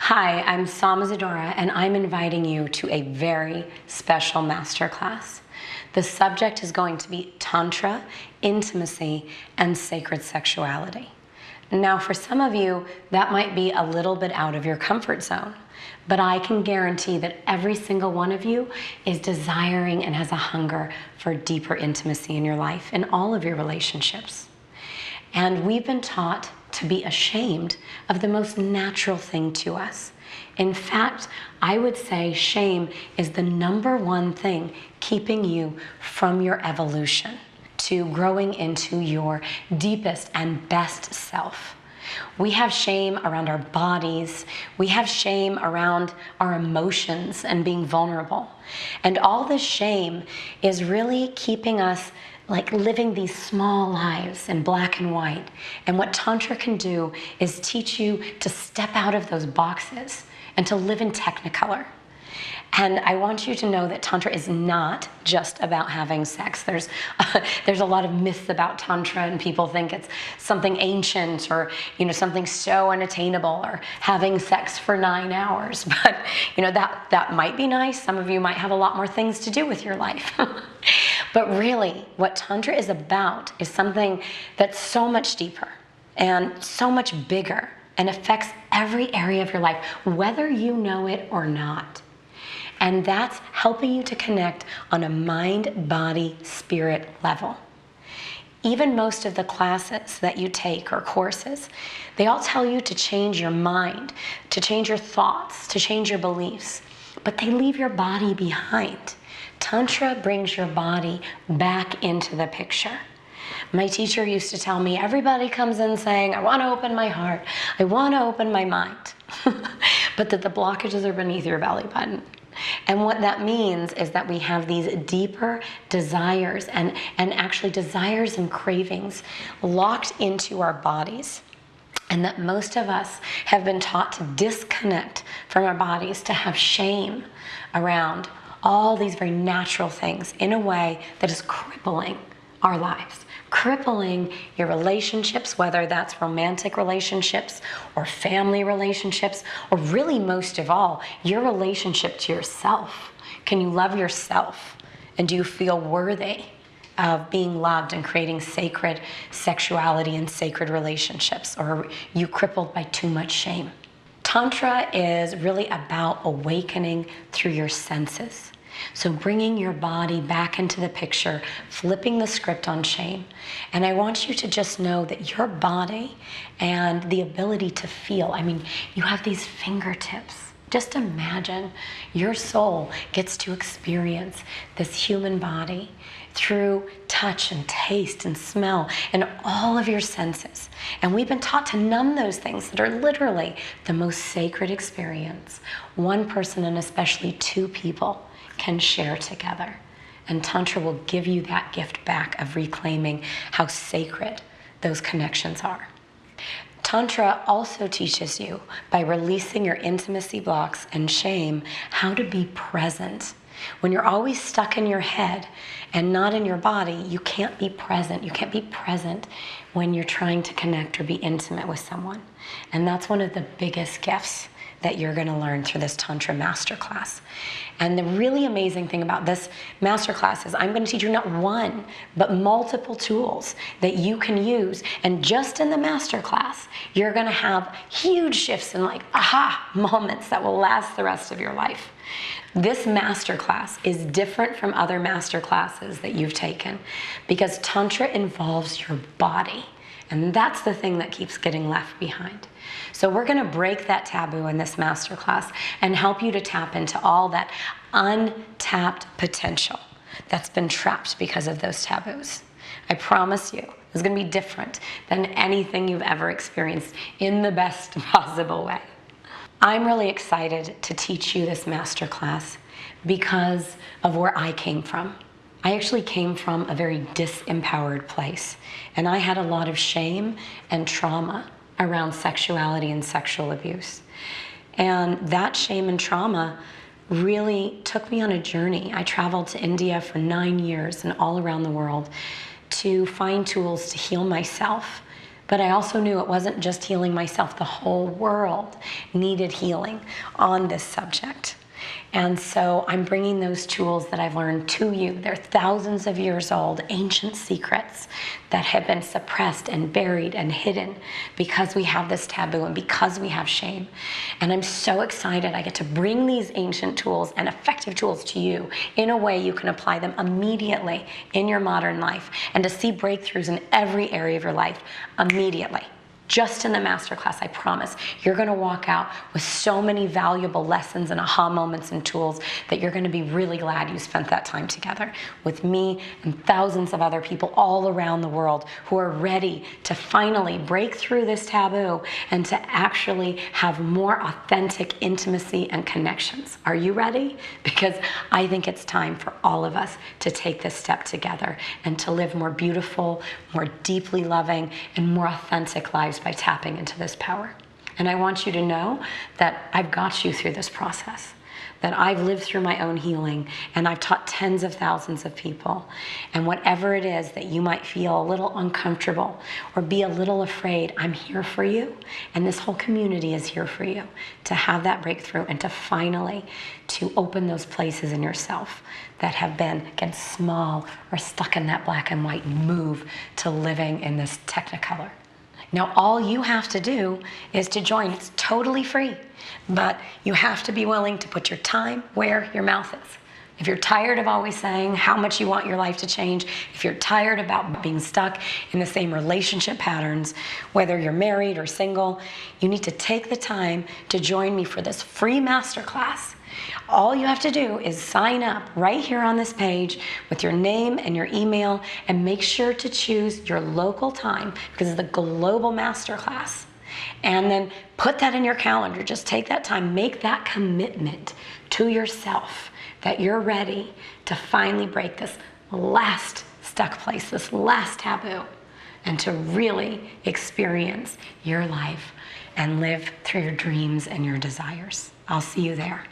Hi, I'm Isadora, and I'm inviting you to a very special masterclass. The subject is going to be Tantra, intimacy, and sacred sexuality. Now, for some of you, that might be a little bit out of your comfort zone, but I can guarantee that every single one of you is desiring and has a hunger for deeper intimacy in your life, in all of your relationships. And we've been taught to be ashamed of the most natural thing to us. In fact, I would say shame is the #1 thing keeping you from your evolution to growing into your deepest and best self. We have shame around our bodies. We have shame around our emotions and being vulnerable. And all this shame is really keeping us like living these small lives in black and white. And what Tantra can do is teach you to step out of those boxes and to live in Technicolor. And I want you to know that Tantra is not just about having sex. There's a lot of myths about Tantra, and people think it's something ancient or something so unattainable, or having sex for 9 hours. But that might be nice. Some of you might have a lot more things to do with your life. But really, what Tantra is about is something that's so much deeper and so much bigger and affects every area of your life, whether you know it or not. And that's helping you to connect on a mind, body, spirit level. Even most of the classes that you take or courses, they all tell you to change your mind, to change your thoughts, to change your beliefs, but they leave your body behind. Tantra brings your body back into the picture. My teacher used to tell me, everybody comes in saying, I want to open my heart, I want to open my mind, but that the blockages are beneath your belly button. And what that means is that we have these deeper desires and actually desires and cravings locked into our bodies. And that most of us have been taught to disconnect from our bodies, to have shame around all these very natural things in a way that is crippling our lives, crippling your relationships, whether that's romantic relationships or family relationships, or really most of all, your relationship to yourself. Can you love yourself? And do you feel worthy of being loved and creating sacred sexuality and sacred relationships? Or are you crippled by too much shame? Tantra is really about awakening through your senses. So bringing your body back into the picture, flipping the script on shame. And I want you to just know that your body and the ability to feel, you have these fingertips. Just imagine your soul gets to experience this human body through touch and taste and smell and all of your senses. And we've been taught to numb those things that are literally the most sacred experience one person, and especially two people, can share together. And Tantra will give you that gift back of reclaiming how sacred those connections are. Tantra also teaches you, by releasing your intimacy blocks and shame, how to be present. When you're always stuck in your head and not in your body, you can't be present. You can't be present when you're trying to connect or be intimate with someone. And that's one of the biggest gifts that you're going to learn through this Tantra Masterclass. And the really amazing thing about this Masterclass is I'm going to teach you not one, but multiple tools that you can use. And just in the Masterclass, you're going to have huge shifts and aha moments that will last the rest of your life. This Masterclass is different from other Masterclasses that you've taken because Tantra involves your body. And that's the thing that keeps getting left behind. So we're going to break that taboo in this masterclass and help you to tap into all that untapped potential that's been trapped because of those taboos. I promise you, it's going to be different than anything you've ever experienced in the best possible way. I'm really excited to teach you this masterclass because of where I came from. I actually came from a very disempowered place, and I had a lot of shame and trauma around sexuality and sexual abuse. And that shame and trauma really took me on a journey. I traveled to India for 9 years and all around the world to find tools to heal myself But I also knew it wasn't just healing myself. The whole world needed healing on this subject. And so I'm bringing those tools that I've learned to you. They're thousands of years old, ancient secrets that have been suppressed and buried and hidden because we have this taboo and because we have shame. And I'm so excited I get to bring these ancient tools and effective tools to you in a way you can apply them immediately in your modern life and to see breakthroughs in every area of your life immediately. Just in the masterclass, I promise, you're going to walk out with so many valuable lessons and aha moments and tools that you're going to be really glad you spent that time together with me and thousands of other people all around the world who are ready to finally break through this taboo and to actually have more authentic intimacy and connections. Are you ready? Because I think it's time for all of us to take this step together and to live more beautiful, more deeply loving, and more authentic lives by tapping into this power. And I want you to know that I've got you through this process, that I've lived through my own healing, and I've taught tens of thousands of people. And whatever it is that you might feel a little uncomfortable or be a little afraid, I'm here for you, and this whole community is here for you to have that breakthrough and to finally to open those places in yourself that have been, again, small or stuck in that black and white, and move to living in this technicolor. Now, all you have to do is to join. It's totally free, but you have to be willing to put your time where your mouth is. If you're tired of always saying how much you want your life to change, if you're tired about being stuck in the same relationship patterns, whether you're married or single, you need to take the time to join me for this free masterclass. All you have to do is sign up right here on this page with your name and your email, and make sure to choose your local time because it's the global masterclass. And then put that in your calendar. Just take that time, make that commitment to yourself that you're ready to finally break this last stuck place, this last taboo, and to really experience your life and live through your dreams and your desires. I'll see you there.